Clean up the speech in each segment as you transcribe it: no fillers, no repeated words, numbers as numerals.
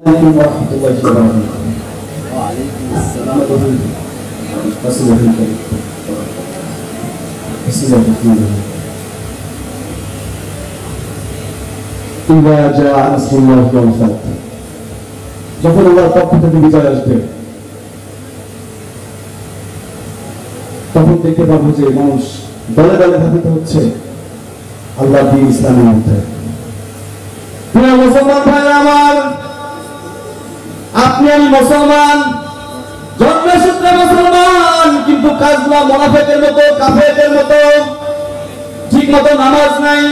عليكم ورحمة الله وبركاته. وعليكم السلام ورحمة الله وبركاته. بسم الله الرحمن الرحيم. إذا جاء نصر الله والفتح. যখন আল্লাহর পক্ষ থেকে বিজয় আসবে তখন দেখতে পাবো যে মানুষ দলে দলে ধাবিত হচ্ছে আল্লাহর দ্বীন ইসলামের মধ্যে। প্রিয় মুসলমান ভাইরা আমার, আপনি আমি মুসলমান, জন্মসূত্রে মুসলমান, কিন্তু কাজগুলো মুনাফিকের মতো, কাফেরদের মতো। ঠিক মতো নামাজ নাই,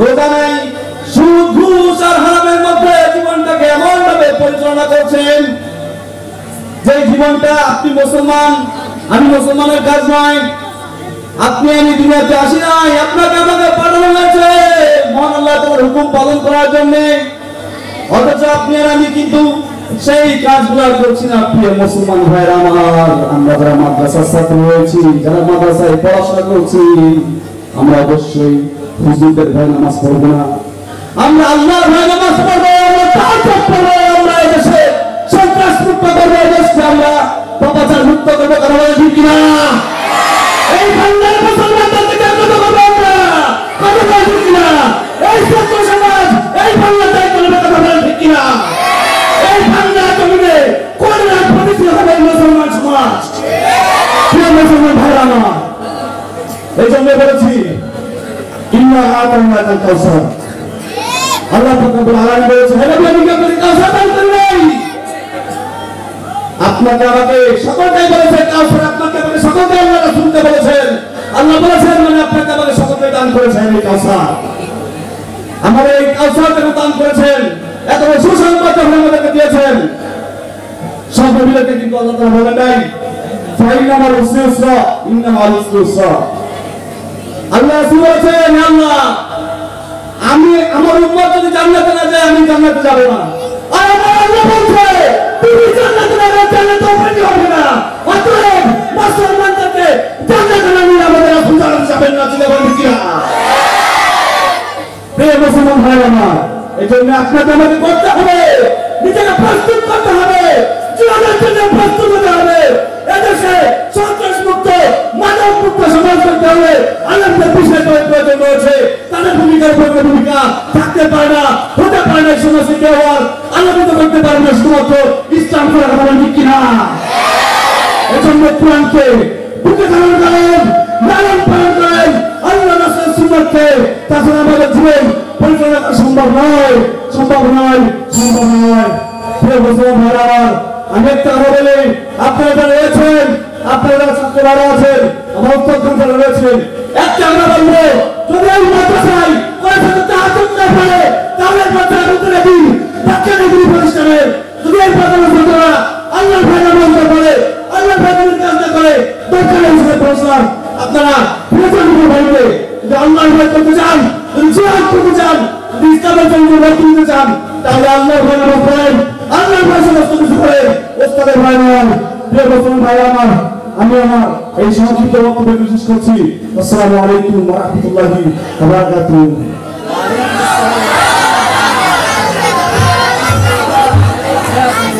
রোজা নাই, সুদ ঘুষ আর হারামের মধ্যে জীবনটাকে এমন ভাবে পরিচালনা করছেন যে জীবনটা আপনি মুসলমান, আমি মুসলমানের কাজ নয়। আপনি আমি দুনিয়াতে আসি নাই, আপনাকে আমাকে পাঠানো হয়েছে মহান আল্লাহ তাআলার হুকুম পালন করার জন্য। অথচ আপনি আর আমি কিন্তু সেই কাজগুলো করছি না। প্রিয় মুসলমান ভাইরা আমার, আমরা যারা মাদ্রাসার ছাত্র রয়েছি, যারা মাদ্রাসায় পড়াশোনা করছি, আমরা অবশ্যই হুজুরদের ভয়ে নামাজ পড়বো না, আমরা আল্লাহর ভয়ে নামাজ পড়বো, আমরা তাওহীদ পড়বো, আমরা এই দেশে সন্ত্রাস মুক্ত করবো, এই দেশকে আমরা পাপাচার মুক্ত করবো। কথা বলে ঠিক কিনা? এই বাংলার মুসলমানদেরকে জাগ্রত করবো আমরা। কথা বলে ঠিক কিনা? এই ছাত্র সমাজ এই বাংলাটাই করবে। কথা বলে ঠিক কিনা? এই বাংলা জমিনে কোন রাত প্রতিষ্ঠিত হবে মুসলমান সমাজ। প্রিয় মুসলমান ভাইরা আমার, এই জন্য বলেছি ইন্না আতাইনাকাল কাউসার। আল্লাহ রাব্বুল আলামিন বলেছেন, হে নবী, আপনি কাউসার দান করলেন। আপনাকে আমাকে সকলকে বলেছেন কাউসার, আপনাকে আমাকে সকলকে আল্লাহ রাসূলকে বলেছেন। আল্লাহ বলেছেন মানে আপনাকে আমাকে সকলকে দান করেছেন এই কাউসার। আমাদের এই কাউসার যেন দান করেছেন, এত বড় সুসংবাদ আমাদেরকে দিয়েছেন। সব নবীদেরকে কিন্তু আল্লাহ তাআলা বলেন নাই ফাইনামাল উসরি ইউসরা ইন্নামাল উসরি ইউসরা। আল্লাহ বলেছেন, আল্লাহ আমি আমার উম্মত যদি জান্নাতে না যায় আমি জান্নাতে যাব না। আর আমার আল্লাহ বলছে তুমি জান্নাতে না গেলে জান্নাতে ওপেনই হবে না। অতএব মুসলমানদেরকে জান্নাতে না নিয়ে আমাদের রাসূল জান্নাতে যাবেন না। চিন্তা করেন কি না? প্রিয় মুসলমান ভাইরা আমার, এই জন্য আপনাকে আমাকে করতে হবে, নিজেকে প্রস্তুত করতে হবে, জীবনের জন্য প্রস্তুত হতে হবে। এদেশে সন্ত্রাস মুক্ত, মাদক মুক্ত সমাজ করতে হবে। আলেমদের বিশেষ প্রয়োজন রয়েছে, তাদের ভূমিকার ভূমিকা থাকতে পারে না, হতে পারে না। সমাজে কেউ আর আলোকিত করতে পারে না শুধুমাত্র ইসলাম করার কথা বলেন কি না? এজন্য কোরআনকে বুকে ধারণ করেন, লালন পালন করেন, আল্লাহ রাসূলের সুন্নাতকে, তাছাড়া আমাদের জীবন পরিচালনা করা সম্ভব নয়, সম্ভব নয়, সম্ভব নয়। প্রিয় মুসলমান ভাইরা আমার, আমি একটা কথা বলি, আপনারা যারা রয়েছেন, আপনারা যারা ছাত্র ভাইরা আছেন, আমার উত্তর যারা রয়েছেন, একটা আমরা বলবো, যদি এই মাদ্রাসায় কোনো ছাত্র তাহাজ্জুদ না পড়ে তাহলে মাদ্রাসার উত্তরে দিন বাচ্চা ডিগ্রি প্রতিষ্ঠানে যদি এই ছাত্ররা আল্লাহর ভয়ে নামাজ না পড়ে, আল্লাহর ভয়ে কাজ না করে, দরকার হিসেবে পড়াশোনা আপনারা প্রয়োজন ভাইবে যদি আল্লাহর ভয় করতে চান, যদি জিহাদ করতে চান, যদি ইসলামের জন্য লড়াই করতে চান, তাহলে আল্লাহর ভয় নামাজ পড়েন, আল্লাহর ভয় সমস্ত কিছু করেন, ওস্তাদের ভয় নয়। প্রিয় মুসলমান ভাই আমার, আমি আমার এই সংক্ষিপ্ত বক্তব্য শেষ করছি। আসসালামু আলাইকুম ওয়া রাহমাতুল্লাহি ওয়া বারাকাতুহু।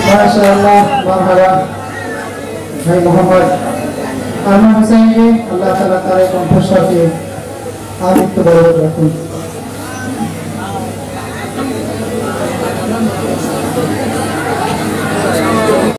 মাশাআল্লাহ, মারহাবা। ভাই মোহাম্মদ আমিন হোসেনকে আল্লাহ তাআলা তার কণ্ঠস্বরকে আদিত্য বরকত রাখুন।